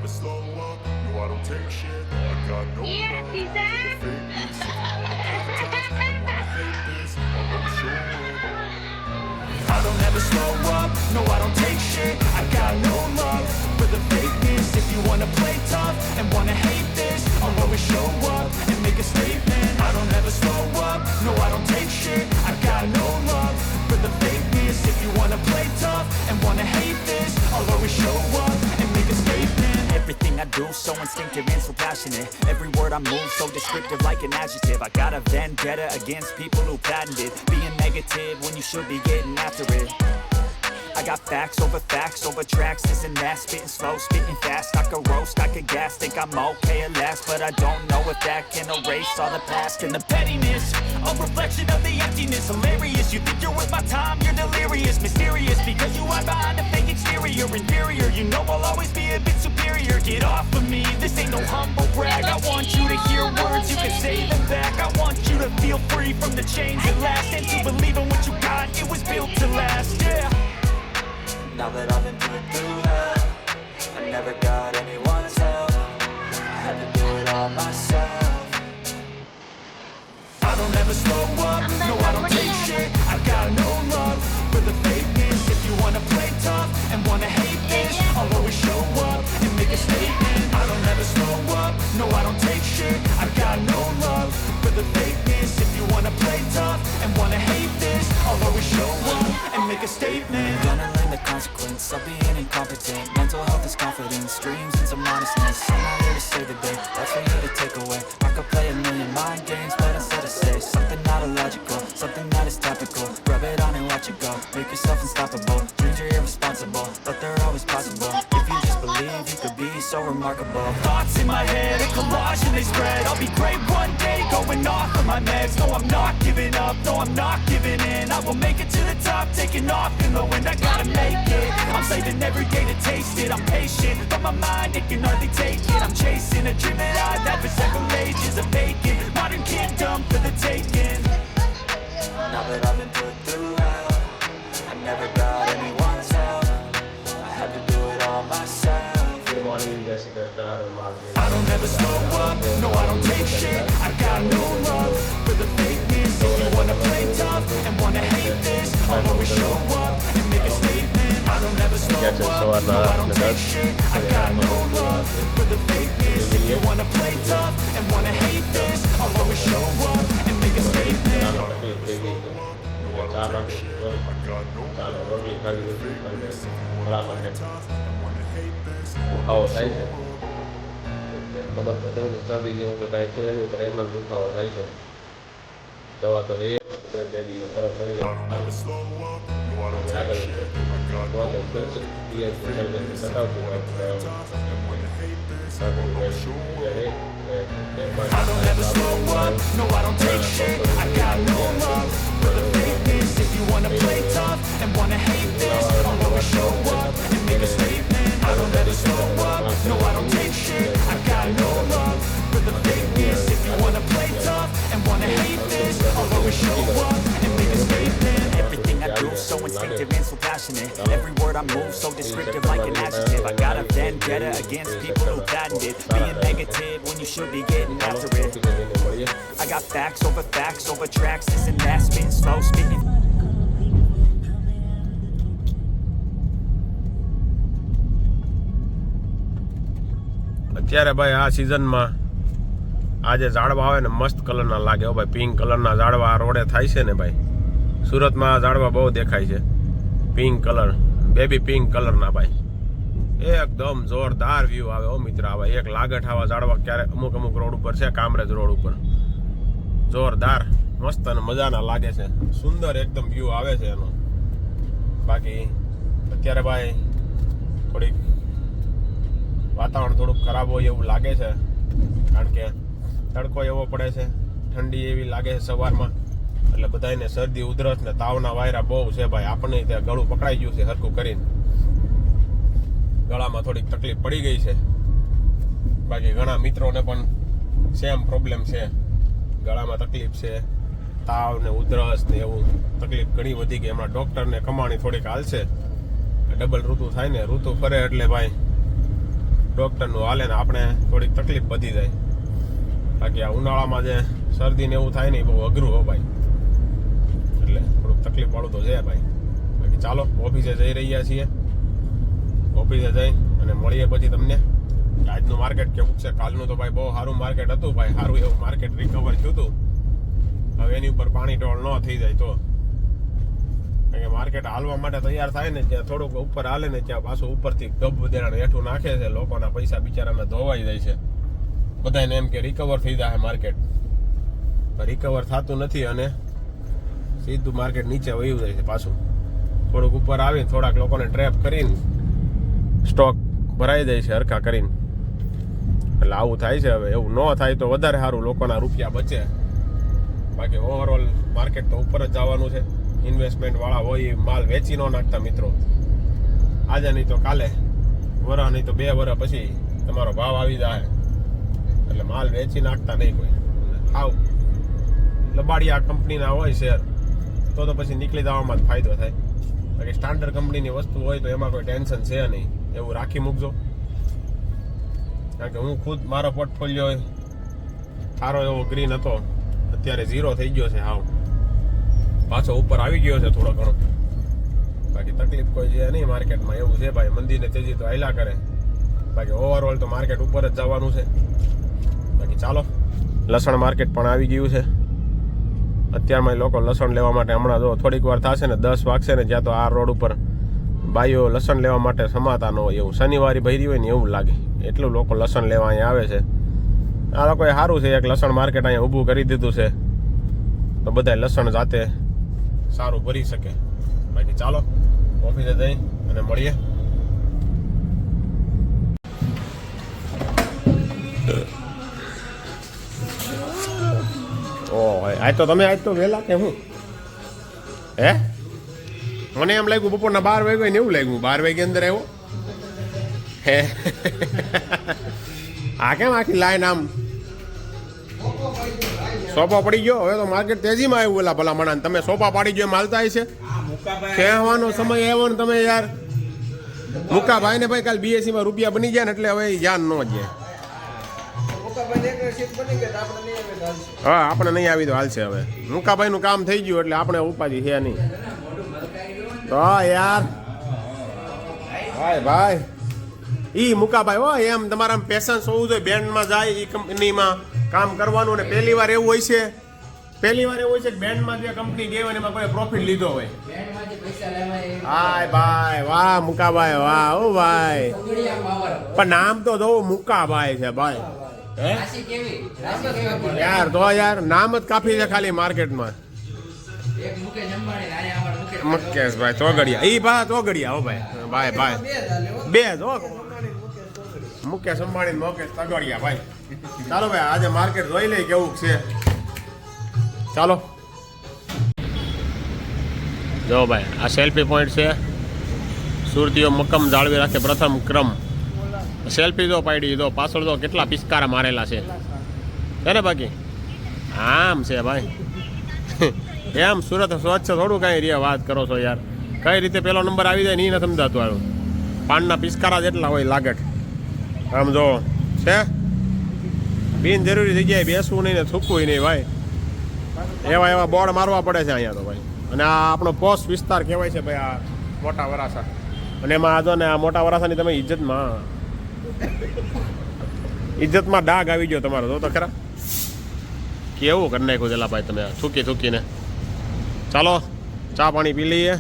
slow up, no I don't take shit. I got no love for the fakeness. If you wanna play tough and wanna hate this, I'll always show up. I don't ever slow up, no I don't take shit. I got no love for the fakeness. If you wanna play tough and wanna hate this, I'll always show up and make a statement. I don't ever slow up, no I don't take shit. I got no love for the fakeness. If you wanna play tough and wanna hate this, I'll always show up and make a statement. Everything I do so instinctive and so passionate. Every word I move so descriptive like an adjective. I got a vendetta against people who patented being negative when you should be getting after it. I got facts over tracks, this and that. Spitting slow, spitting fast. I could roast, I could gas. Think I'm okay at last, but I don't know if that can erase all the past and the pettiness. A reflection of the emptiness. Hilarious, you think you're worth my time, you're delirious. Mysterious, because you hide behind a fake exterior. Inferior, you know I'll always be a bit superior. Get off of me, this ain't no humble brag. I want you to hear words, you can say them back. I want you to feel free from the chains at last, and to believe in what you got, it was built to last, yeah. Now that I've been put through hell, I never got anyone's help. I had to do it all myself. I don't ever slow up, no I don't take shit. I got no love for the fakeness. If you wanna play tough and wanna hate this, I'll always show up and make a statement. I don't ever slow up, no I don't take shit. I got no love for the fakeness. If you wanna play tough and wanna hate this, I'll always show up and make a statement. Gonna learn the consequence of being incompetent. Mental health is confidence, dreams and some honestness. I'm not here to save the day, that's for you to take away. I could play a million mind games, but instead I say something not illogical, something that is topical. Rub it on and watch it go, make yourself unstoppable. Dreams are irresponsible, but they're always possible. If you just believe, you could be so remarkable. Thoughts in my head, a collage and they spread. I'll be great one day, going off of my meds. No, I'm not giving up, no, I'm not giving in. I will make it to the top, taking off in the wind. I gotta make it, I'm saving every day to taste it. I'm patient, but my mind, it can hardly take it. I'm chasing a dream that I've had for several ages. A vacant, modern kingdom for the taking. Now that I've been put through hell, I never got anyone's help. I had to do it all myself. I don't ever slow up, no I don't take shit. I got no love for the fakeness. If you wanna play tough and wanna hate this, I'll always show up and make a statement. I don't ever slow up, no I don't take shit. I got no love for the fakeness. If you wanna play tough and wanna hate this, I'll always show up and make a statement. I don't ever slow up, no I don't take shit. I got no love for the fakeness. If you wanna play tough and wanna hate this, I'll always show up. I don't ever slow up, no I don't take shit. I got no love for the fakeness. If you wanna play tough and wanna hate this, I'll always show up. I don't ever slow up, no I don't take shit. I got no love for the fakeness. If you wanna play tough and wanna hate this, I'll always show up and make a statement. I don't ever slow up, no I don't take shit. I got no love for the fakeness. If you wanna play tough and wanna hate this, I'll always show up and make a statement. Everything I do so instinctive and so passionate. Every word I move so descriptive like an adjective. I got a vendetta against people who patented being negative when you should be getting after it. I got facts over tracks, this and that. Spitting slow, spitting. અત્યારે ભાઈ આ સિઝનમાં આ જે ઝાડવા આવે ને મસ્ત કલરના લાગે હો ભાઈ. પિંક કલરના ઝાડવા આ રોડે થાય છે ને ભાઈ. સુરતમાં આ ઝાડવા બહુ દેખાય છે. પિંક કલર, બેબી પિંક કલરના ભાઈ. એકદમ જોરદાર વ્યૂ આવે હો મિત્ર. આવે એક લાગઠ આવા ઝાડવા ક્યારે અમુક રોડ ઉપર છે, કામરેજ રોડ ઉપર. જોરદાર મસ્ત અને મજાના લાગે છે. સુંદર એકદમ વ્યૂ આવે છે એનો. બાકી અત્યારે ભાઈ થોડીક વાતાવરણ થોડુંક ખરાબ હોય એવું લાગે છે, કારણ કે તડકો એવો પડે છે, ઠંડી એવી લાગે છે સવારમાં, એટલે બધાને શરદી ઉધરસ ને તાવના વાયરા બહુ છે ભાઈ. આપણને ત્યાં ગળું પકડાઈ ગયું છે હરખું કરીને. ગળામાં થોડીક તકલીફ પડી ગઈ છે. બાકી ઘણા મિત્રોને પણ સેમ પ્રોબ્લેમ છે, ગળામાં તકલીફ છે, તાવ ને ઉધરસ ને એવું તકલીફ ઘણી વધી ગઈ. હમણાં ડૉક્ટરને કમાણી થોડીક હાલશે. ડબલ ઋતુ થાય ને, ઋતુ ફરે એટલે ભાઈ ડૉક્ટરનું હાલે ને આપણે થોડીક તકલીફ વધી જાય. બાકી આ ઉનાળામાં જે શરદી ને એવું થાય ને એ બહુ અઘરું હો ભાઈ, એટલે થોડુંક તકલીફ વાળું તો છે ભાઈ. બાકી ચાલો ઓફિસે જઈ રહ્યા છીએ, ઓફિસે જઈ અને મળીએ પછી તમને. આજનું માર્કેટ કેવું છે, કાલનું તો ભાઈ બહુ સારું માર્કેટ હતું ભાઈ, સારું એવું માર્કેટ રિકવર થયું હતું. હવે એની ઉપર પાણી ટોળ ન થઈ જાય તો, કારણ કે માર્કેટ હાલવા માટે તૈયાર થાય ને ત્યાં થોડુંક ઉપર હાલે ને ત્યાં પાછું ઉપરથી ગબ દેરાને હેઠું નાખે છે, લોકોના પૈસા બિચારાને ધોવાઈ જાય છે. બધાને એમ કે રિકવર થઈ જાય માર્કેટ, રિકવર થતું નથી અને સીધું માર્કેટ નીચે વયું જાય છે પાછું. થોડુંક ઉપર આવીને થોડાક લોકોને ટ્રેપ કરીને સ્ટોક ભરાઈ જાય છે હરખા કરીને, એટલે આવું થાય છે. હવે એવું ન થાય તો વધારે સારું, લોકોના રૂપિયા બચે. બાકી ઓવરઓલ માર્કેટ તો ઉપર જ જવાનું છે. ઇન્વેસ્ટમેન્ટ વાળા હોય માલ વેચી ન નાખતા મિત્રો, આજે નહીં તો કાલે, વરસ નહીં તો 2 વર્ષ પછી તમારો ભાવ આવી જાય, એટલે માલ વેચી નાખતા નહીં કોઈ. આવ લબાડિયા કંપનીના હોય શેર તો પછી નીકળી જવામાં જ ફાયદો થાય. બાકી સ્ટાન્ડર્ડ કંપનીની વસ્તુ હોય તો એમાં કોઈ ટેન્શન છે નહીં, એવું રાખી મૂકજો. કારણ કે હું ખુદ મારો પોર્ટફોલિયો સારો એવો ગ્રીન હતો, અત્યારે 0 થઈ ગયો છે, હાવ પાછો ઉપર આવી ગયો છે થોડો ઘણો. બાકી તકલીફ કોઈ છે નહીં માર્કેટમાં, એવું છે ભાઈ. મંદીને તેજી તો હાલ્યા કરે, બાકી ઓવરઓલ તો માર્કેટ ઉપર જ જવાનું છે. બાકી ચાલો, લસણ માર્કેટ પણ આવી ગયું છે. અત્યારમાં લોકો લસણ લેવા માટે હમણાં જો થોડીક વાર થશે ને 10 વાગશે ને, જ્યાં તો આ રોડ ઉપર બાઈઓ લસણ લેવા માટે સમાતા ન હોય, એવું શનિવારે ભરી હોય ને એવું લાગે, એટલું લોકો લસણ લેવા અહીંયા આવે છે. આ લોકોએ સારું છે, એક લસણ માર્કેટ અહીંયા ઊભું કરી દીધું છે, તો બધા લસણ જાતે સારું ભરી શકે. બાકી ચાલો ઓફિસે જઈ અને મળીએ. આજ તો તમે આજ તો વહેલા કે હું હે, મને એમ લાગ્યું બપોરના 12 વાગ્યા ને એવું લાગ્યું, 12 વાગે અંદર આવ્યો હે. આ કેમ આખી લાઈન આમ સોપા પડી ગયો? હવે તો માર્કેટ તેજીમાં આવ્યું. ઓલા ભલા મણા તમે સોપા પાડી ગયો એમ હાલતા છે. કહેવાનો સમય આવ્યો ને તમે યાર. મુકાભાઈ ને ભાઈ કાલ BSE માં રૂપિયા બની ગયા ને એટલે હવે જાન ન જાય. હા આપણે નહીં આવી તો હાલશે. હવે મુકાભાઈ નું કામ થઈ ગયું એટલે આપણે ઉપાધિ છે નહીં. હા યાર ભાઈ ભાઈ ઈ મુકાભાઈ હો, એમ તમારા પેશન્સ હોવું જોઈએ. બેન્ડમાં જાય એ કંપનીમાં કામ કરવાનું, ને પહેલી વાર એવું હોય છે, કે બેન્ડમાં જે કંપની ગઈ હોય એમાં કોઈ પ્રોફિટ લીધો હોય. હાય ભાઈ વાહ મુકાભાઈ વાહ ઓ ભાઈ, પણ નામ તો જોવું મુકાભાઈ છે ભાઈ. યાર તો યાર નામ જ કાફી છે ખાલી માર્કેટમાં. મુકેશભાઈ તોગડિયા, ઈ ભા તોગડિયા હો ભાઈ. ભાઈ ભાઈ બે જો મુકેશ અંબાણી મુકેશ તોગડિયા ભાઈ. ચાલો ભાઈ આજે માર્કેટ જોઈ લઈ કેવું છે. ચાલો જો ભાઈ આ સેલ્ફી પોઈન્ટ છે. સુરતીઓ મક્કમ જાળવી રાખે પ્રથમ ક્રમ. સેલ્ફી જો પાડી દો, પાછળ તો કેટલા પિસ્કારા મારેલા છે ને. બાકી આમ છે ભાઈ. એમ સુરત સ્વચ્છ થોડું કાંઈ રહ્યા વાત કરો છો યાર. કઈ રીતે પેલો નંબર આવી જાય ને એ નથી સમજાતું. આવ્યું પાનના પિસ્કારા જેટલા હોય લાગટ. આમ જો છે બિનજરૂરી જગ્યાએ બેસવું નહીં ને થૂકવું નહીં ભાઈ. એવા બોર્ડ મારવા પડે છે અહીંયા તો ભાઈ. અને આ આપણો પોસ્ટ વિસ્તાર કહેવાય છે ભાઈ, આ મોટા વરાસા. અને એમાં આજો ને આ મોટા વરાસાની તમે ઇજ્જતમાં ડાઘ આવી ગયો તમારો. જો તો ખરા કેવું કરી નાખ્યું છેલા ભાઈ તમે થૂકીને. ચાલો ચા પાણી પી લઈએ.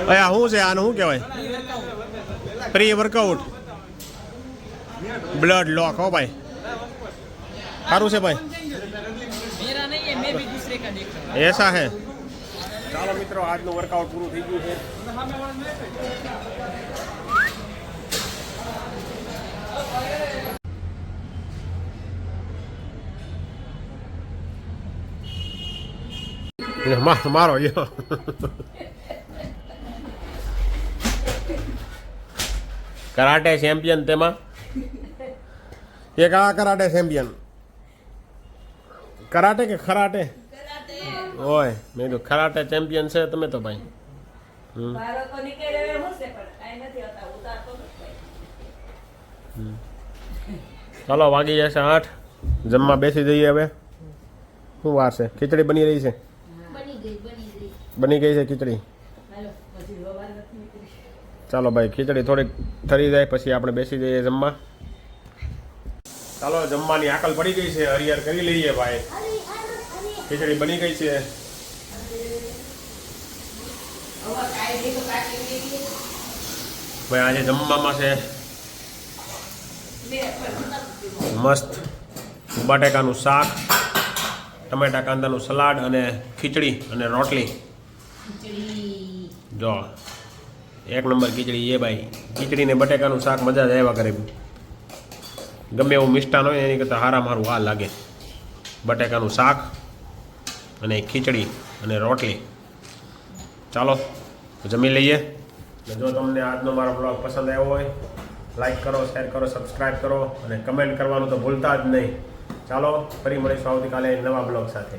આ શું છે? આનું શું કહેવાય? પ્રી વર્કઆઉટ બ્લડ લોક હો ભાઈ. સારું છે ભાઈ. ऐसा है. ચાલો મિત્રો આજનું વર્કઆઉટ પૂરું થઈ ગયું છે. મારો કરાટે ચેમ્પિયન. તેમાં એક આ કરાટે ચેમ્પિયન. કરાટે કે ખરાટે? ઓય મેં કીધું કરાટે ચેમ્પિયન છે તમે તો ભાઈ બાળકો નીકળે હવે હું છે પણ કાંઈ નથી હોતા ઉતારતો નથી ભાઈ. ચાલો વાગી જશે 8 જમવા બેસી જઈએ હવે શું વાર છે ખીચડી બની રહી છે બની ગઈ છે ખીચડી હાલો પછી હવાર નથી નીકળી. ચાલો ભાઈ ખીચડી થોડીક ઠરી જાય પછી આપણે બેસી જઈએ જમવા ચાલો જમવાની આકલ પડી ગઈ છે હરિહર કરી લઈએ ભાઈ ખીચડી બની ગઈ છે હવે કાંઈ નહીં તો કાઢી લઈએ. ભાઈ આજે જમવામાં છે મેં પણ નથી. મસ્ત બટાકાનું શાક ટમેટા કાંદાનું સલાડ અને ખીચડી અને રોટલી ખીચડી જો એક નંબર ખીચડી એ ભાઈ ખીચડી ને બટાકાનું શાક મજા જ આવ્યા કરે ગમે એવું મિષ્ટાન હોય એની કરતાં હારા મારું આ લાગે બટાકાનું શાક અને ખીચડી અને રોટલી ચાલો જમી લઈએ અને જો તમને આજનો મારો બ્લોગ પસંદ આવ્યો હોય લાઈક કરો શેર કરો સબસ્ક્રાઈબ કરો અને કમેન્ટ કરવાનું તો ભૂલતા જ નહીં ચાલો ફરી મળીશું આવતીકાલે નવા બ્લોગ સાથે